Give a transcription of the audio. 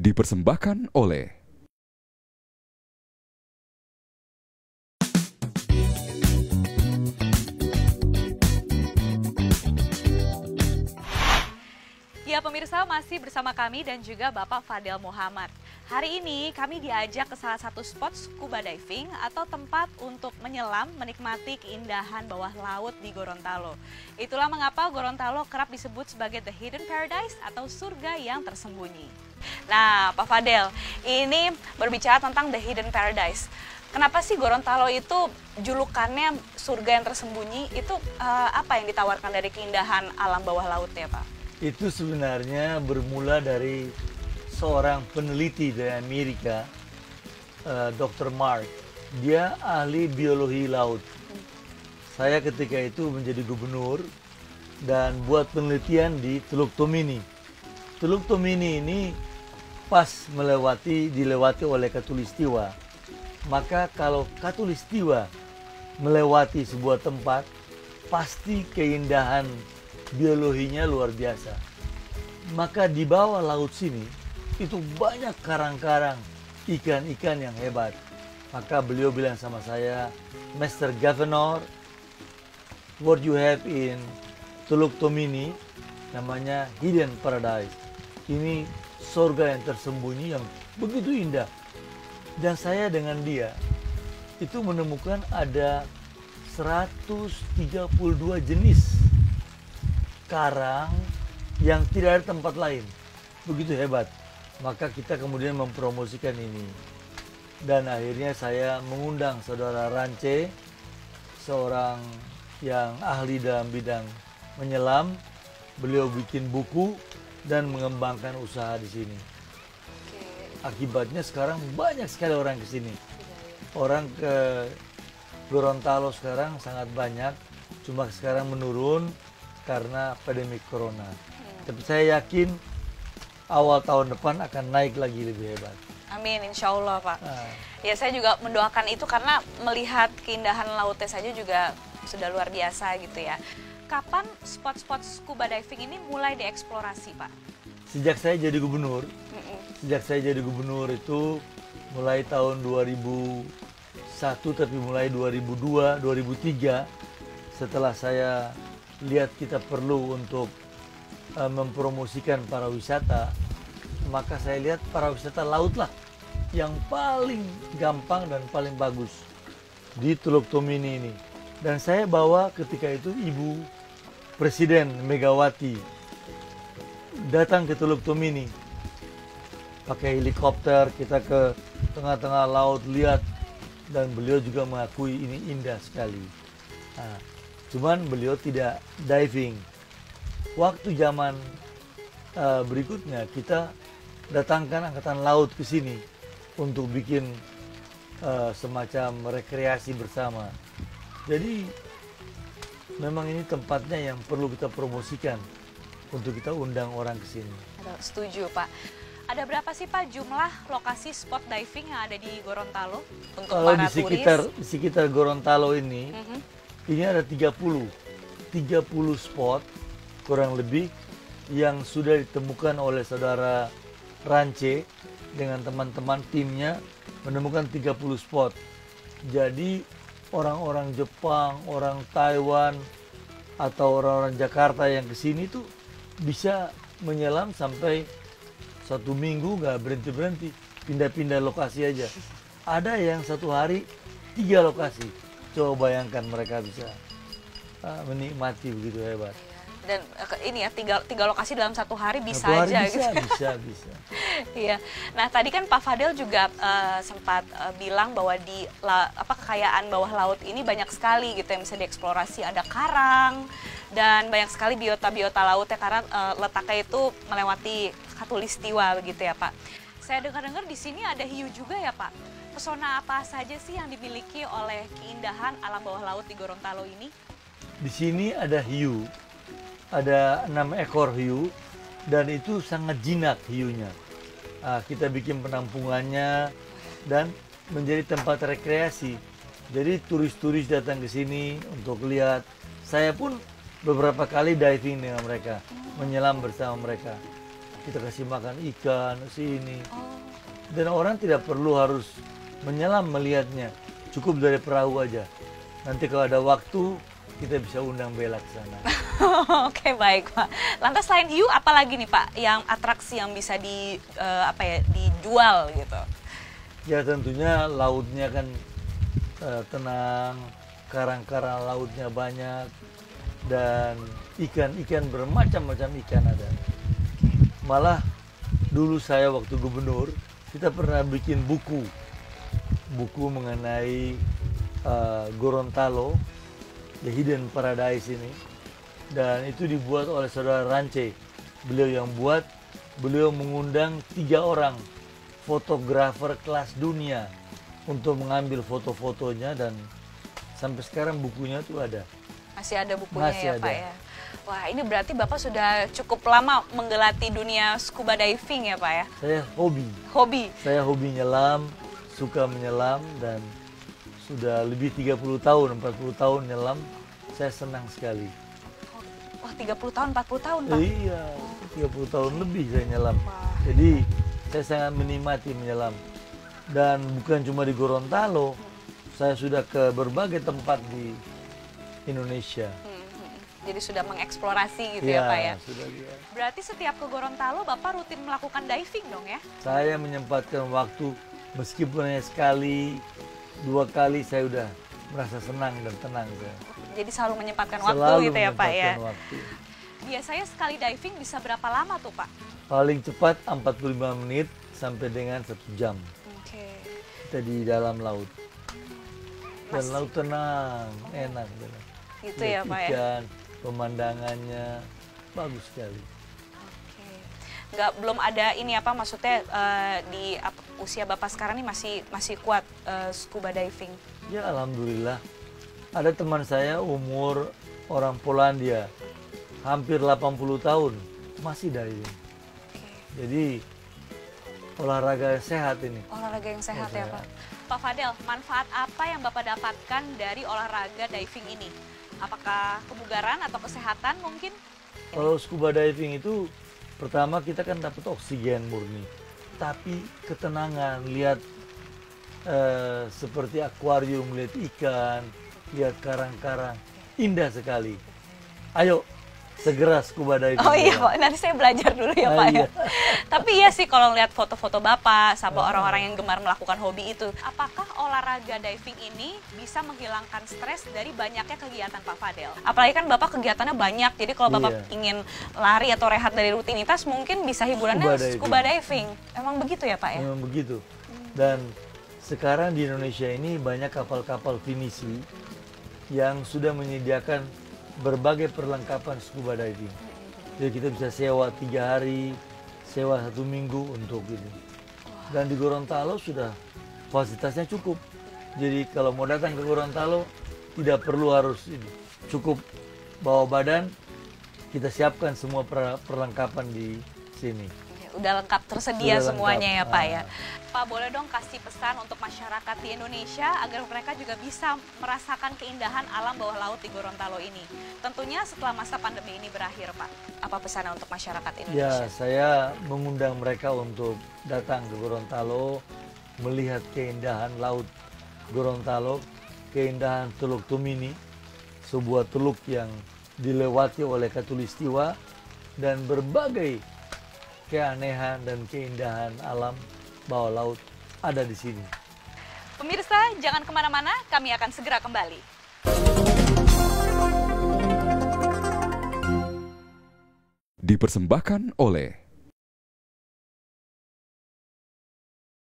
dipersembahkan oleh Ya pemirsa, masih bersama kami dan juga Bapak Fadel Muhammad. Hari ini kami diajak ke salah satu spot scuba diving atau tempat untuk menyelam menikmati keindahan bawah laut di Gorontalo. Itulah mengapa Gorontalo kerap disebut sebagai The Hidden Paradise atau surga yang tersembunyi. Nah Pak Fadel, ini berbicara tentang The Hidden Paradise. Kenapa sih Gorontalo itu julukannya surga yang tersembunyi? Itu apa yang ditawarkan dari keindahan alam bawah lautnya Pak? Itu sebenarnya bermula dari seorang peneliti dari Amerika, Dr. Mark. Dia ahli biologi laut. Saya ketika itu menjadi gubernur dan buat penelitian di Teluk Tomini. Teluk Tomini ini pas dilewati oleh Katulistiwa. Maka kalau Katulistiwa melewati sebuah tempat, pasti keindahan biologinya luar biasa. Maka di bawah laut sini itu banyak karang-karang, ikan-ikan yang hebat. Maka beliau bilang sama saya, Mr. Governor, what you have in Teluk Tomini namanya Hidden Paradise. Ini surga yang tersembunyi yang begitu indah. Dan saya dengan dia itu menemukan ada 132 jenis karang yang tidak ada tempat lain. Begitu hebat. Maka kita kemudian mempromosikan ini. Dan akhirnya saya mengundang saudara Rance, seorang yang ahli dalam bidang menyelam. Beliau bikin buku dan mengembangkan usaha di sini. Akibatnya sekarang banyak sekali orang ke sini. Orang ke Gorontalo sekarang sangat banyak. Cuma sekarang menurun karena pandemi corona. Tapi saya yakin awal tahun depan akan naik lagi lebih hebat. Amin, insya Allah Pak. Ya saya juga mendoakan itu karena melihat keindahan lautnya saja juga sudah luar biasa gitu ya. Kapan spot-spot scuba diving ini mulai dieksplorasi Pak? Sejak saya jadi gubernur, itu mulai tahun 2001 tapi mulai 2002, 2003 setelah saya lihat kita perlu untuk mempromosikan para wisata, maka saya lihat para wisata laut lah yang paling gampang dan paling bagus di Teluk Tomini ini. Dan saya bawa ketika itu Ibu Presiden Megawati datang ke Teluk Tomini pakai helikopter, kita ke tengah-tengah laut lihat, dan beliau juga mengakui ini indah sekali. Nah, cuman beliau tidak diving. Waktu zaman berikutnya kita datangkan angkatan laut ke sini untuk bikin semacam rekreasi bersama. Jadi memang ini tempatnya yang perlu kita promosikan untuk kita undang orang ke sini. Setuju Pak. Ada berapa sih Pak jumlah lokasi spot diving yang ada di Gorontalo untuk kalau para di sekitar Gorontalo ini, ini ada 30 spot kurang lebih yang sudah ditemukan oleh saudara Rance dengan teman-teman timnya, menemukan 30 spot. Jadi orang-orang Jepang, orang Taiwan, atau orang-orang Jakarta yang kesini tuh bisa menyelam sampai 1 minggu nggak berhenti-berhenti, pindah-pindah lokasi aja. Ada yang 1 hari 3 lokasi. Coba bayangkan mereka bisa menikmati begitu hebat. Dan ini ya tiga lokasi dalam 1 hari bisa hari aja bisa, gitu. bisa. Iya. Nah tadi kan Pak Fadel juga sempat bilang bahwa kekayaan bawah laut ini banyak sekali gitu yang bisa dieksplorasi. Ada karang dan banyak sekali biota-biota lautnya karena letaknya itu melewati Katulistiwa begitu ya Pak. Saya dengar-dengar di sini ada hiu juga ya Pak. Pesona apa saja sih yang dimiliki oleh keindahan alam bawah laut di Gorontalo ini? Di sini ada hiu. Ada 6 ekor hiu dan itu sangat jinak hiunya. Kita bikin penampungannya dan menjadi tempat rekreasi. Jadi turis-turis datang ke sini untuk lihat. Saya pun beberapa kali diving dengan mereka, menyelam bersama mereka. kita kasih makan ikan sini. Oh. Dan orang tidak perlu harus menyelam melihatnya, cukup dari perahu aja. Nanti kalau ada waktu kita bisa undang Bella ke sana. Oke, baik Pak. Lantas selain hiu, apa lagi nih Pak yang atraksi yang bisa dijual gitu? Ya tentunya lautnya kan tenang, karang-karang lautnya banyak, dan ikan-ikan bermacam-macam ikan ada. Malah dulu saya waktu gubernur, kita pernah bikin buku mengenai Gorontalo, The Hidden Paradise ini, dan itu dibuat oleh saudara Rance. Beliau yang buat, beliau mengundang 3 orang fotografer kelas dunia untuk mengambil foto-fotonya, dan sampai sekarang bukunya tuh ada. Masih ada bukunya. Masih ya ada. Pak ya? Wah, ini berarti Bapak sudah cukup lama menggelati dunia scuba diving ya Pak ya? Saya hobi. Hobi? Saya hobi nyelam, suka menyelam, dan sudah lebih 30 tahun, 40 tahun nyelam, saya senang sekali. Wah, 30 tahun, 40 tahun Pak? Iya, 30 tahun lebih saya nyelam. Wah. Jadi saya sangat menikmati menyelam. Dan bukan cuma di Gorontalo, saya sudah ke berbagai tempat di Indonesia. Jadi sudah mengeksplorasi gitu ya Pak ya? Sudah lihat. Berarti setiap ke Gorontalo Bapak rutin melakukan diving dong ya? Saya menyempatkan waktu, meskipun hanya sekali, 2 kali, saya udah merasa senang dan tenang. Jadi selalu menyempatkan waktu gitu ya Pak ya? Waktu. Biasanya sekali diving bisa berapa lama tuh Pak? Paling cepat 45 menit sampai dengan 1 jam. Oke. Kita di dalam laut. Dan laut tenang, enak. Gitu ya Pak ya? Ikan, pemandangannya bagus sekali. Oke. Belum ada ini apa, maksudnya di usia Bapak sekarang ini masih kuat scuba diving? Ya alhamdulillah. Ada teman saya umur orang Polandia, hampir 80 tahun, masih diving. Oke. Jadi olahraga sehat ini. Olahraga yang sehat ya Pak. Pak Fadel, manfaat apa yang Bapak dapatkan dari olahraga diving ini? Apakah kebugaran atau kesehatan mungkin? Kalau scuba diving itu, pertama kita kan dapat oksigen murni, tapi ketenangan, lihat seperti akuarium, lihat ikan, lihat karang-karang, indah sekali. Ayo segera scuba diving. Oh iya Pak, nanti saya belajar dulu ya Pak ya. Tapi iya sih kalau lihat foto-foto Bapak sama orang-orang yang gemar melakukan hobi itu, apakah olahraga diving ini bisa menghilangkan stres dari banyaknya kegiatan Pak Fadel? Apalagi kan Bapak kegiatannya banyak, jadi kalau Bapak ingin lari atau rehat dari rutinitas mungkin bisa hiburannya scuba diving. Emang begitu ya Pak ya? Memang begitu. Dan sekarang di Indonesia ini banyak kapal-kapal finisi yang sudah menyediakan berbagai perlengkapan scuba diving. Jadi kita bisa sewa 3 hari, sewa 1 minggu untuk ini. Dan di Gorontalo sudah fasilitasnya cukup. Jadi kalau mau datang ke Gorontalo tidak perlu harus ini, cukup bawa badan, kita siapkan semua perlengkapan di sini. Udah lengkap tersedia Sudah semuanya lengkap. Ya Pak ya. Pak, boleh dong kasih pesan untuk masyarakat di Indonesia agar mereka juga bisa merasakan keindahan alam bawah laut di Gorontalo ini. Tentunya setelah masa pandemi ini berakhir Pak. Apa pesan untuk masyarakat Indonesia? Ya, saya mengundang mereka untuk datang ke Gorontalo, melihat keindahan laut Gorontalo, keindahan Teluk Tomini, sebuah teluk yang dilewati oleh Katulistiwa, dan berbagai keanehan dan keindahan alam bawah laut ada di sini. Pemirsa, jangan kemana-mana, kami akan segera kembali. Dipersembahkan oleh